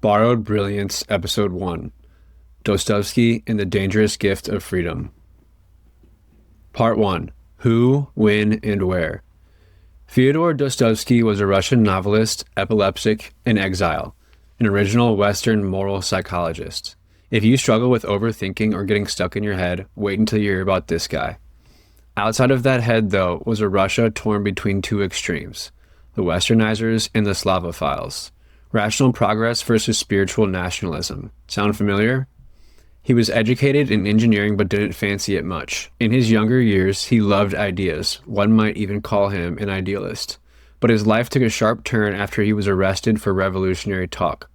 Borrowed Brilliance, Episode 1. Dostoevsky and the Dangerous Gift of Freedom. Part 1. Who, When, and Where. Fyodor Dostoevsky was a Russian novelist, epileptic, and exile, an original Western moral psychologist. If you struggle with overthinking or getting stuck in your head, wait until you hear about this guy. Outside of that head, though, was a Russia torn between two extremes, the Westernizers and the Slavophiles. Rational progress versus spiritual nationalism. Sound familiar? He was educated in engineering but didn't fancy it much. In his younger years, he loved ideas. One might even call him an idealist. But his life took a sharp turn after he was arrested for revolutionary talk.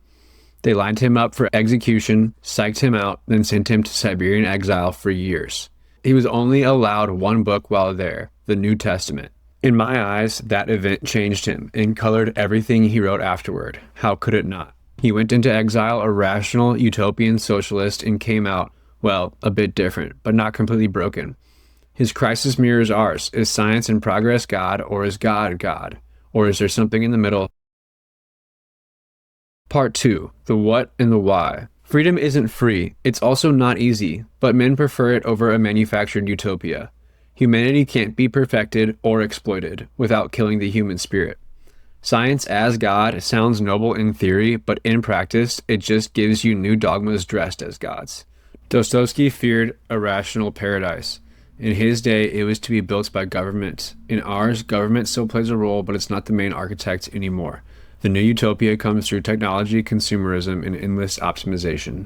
They lined him up for execution, psyched him out, then sent him to Siberian exile for years. He was only allowed one book while there, the New Testament. In my eyes, that event changed him and colored everything he wrote afterward. How could it not? He went into exile a rational, utopian socialist and came out, well, a bit different, but not completely broken. His crisis mirrors ours. Is science and progress God, or is God God? Or is there something in the middle? Part 2. The What and the Why. Freedom isn't free. It's also not easy, but men prefer it over a manufactured utopia. Humanity can't be perfected or exploited without killing the human spirit. Science as God sounds noble in theory, but in practice, it just gives you new dogmas dressed as gods. Dostoevsky feared a rational paradise. In his day, it was to be built by government. In ours, government still plays a role, but it's not the main architect anymore. The new utopia comes through technology, consumerism, and endless optimization.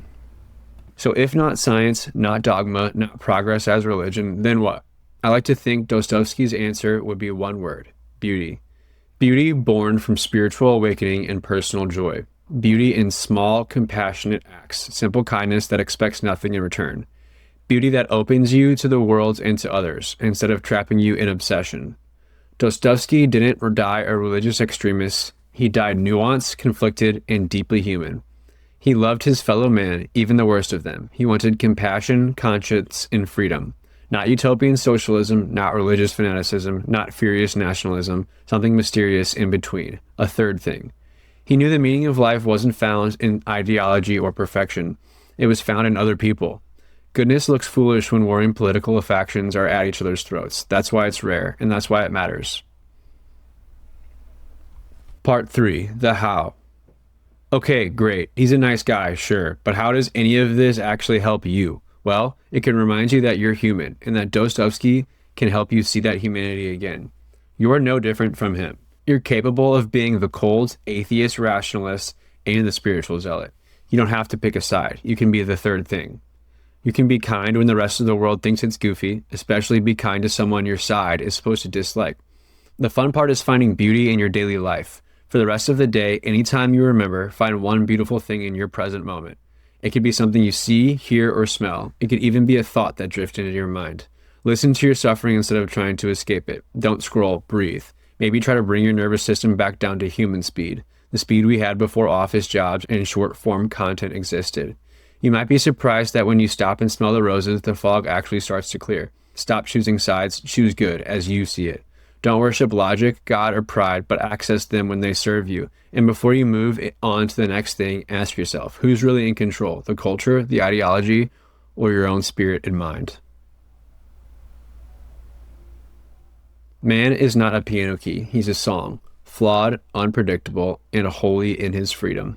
So if not science, not dogma, not progress as religion, then what? I like to think Dostoevsky's answer would be one word: beauty. Beauty born from spiritual awakening and personal joy. Beauty in small, compassionate acts, simple kindness that expects nothing in return. Beauty that opens you to the world and to others, instead of trapping you in obsession. Dostoevsky didn't die a religious extremist. He died nuanced, conflicted, and deeply human. He loved his fellow man, even the worst of them. He wanted compassion, conscience, and freedom. Not utopian socialism, not religious fanaticism, not furious nationalism, something mysterious in between, a third thing. He knew the meaning of life wasn't found in ideology or perfection. It was found in other people. Goodness looks foolish when warring political factions are at each other's throats. That's why it's rare, and that's why it matters. Part 3. The How. Okay, great. He's a nice guy, sure, but how does any of this actually help you? Well, it can remind you that you're human, and that Dostoevsky can help you see that humanity again. You are no different from him. You're capable of being the cold, atheist rationalist and the spiritual zealot. You don't have to pick a side. You can be the third thing. You can be kind when the rest of the world thinks it's goofy, especially be kind to someone your side is supposed to dislike. The fun part is finding beauty in your daily life. For the rest of the day, anytime you remember, find one beautiful thing in your present moment. It could be something you see, hear, or smell. It could even be a thought that drifted into your mind. Listen to your suffering instead of trying to escape it. Don't scroll, breathe. Maybe try to bring your nervous system back down to human speed, the speed we had before office jobs and short-form content existed. You might be surprised that when you stop and smell the roses, the fog actually starts to clear. Stop choosing sides, choose good as you see it. Don't worship logic, God, or pride, but access them when they serve you. And before you move on to the next thing, ask yourself, who's really in control? The culture, the ideology, or your own spirit and mind? Man is not a piano key. He's a song, flawed, unpredictable, and holy in his freedom.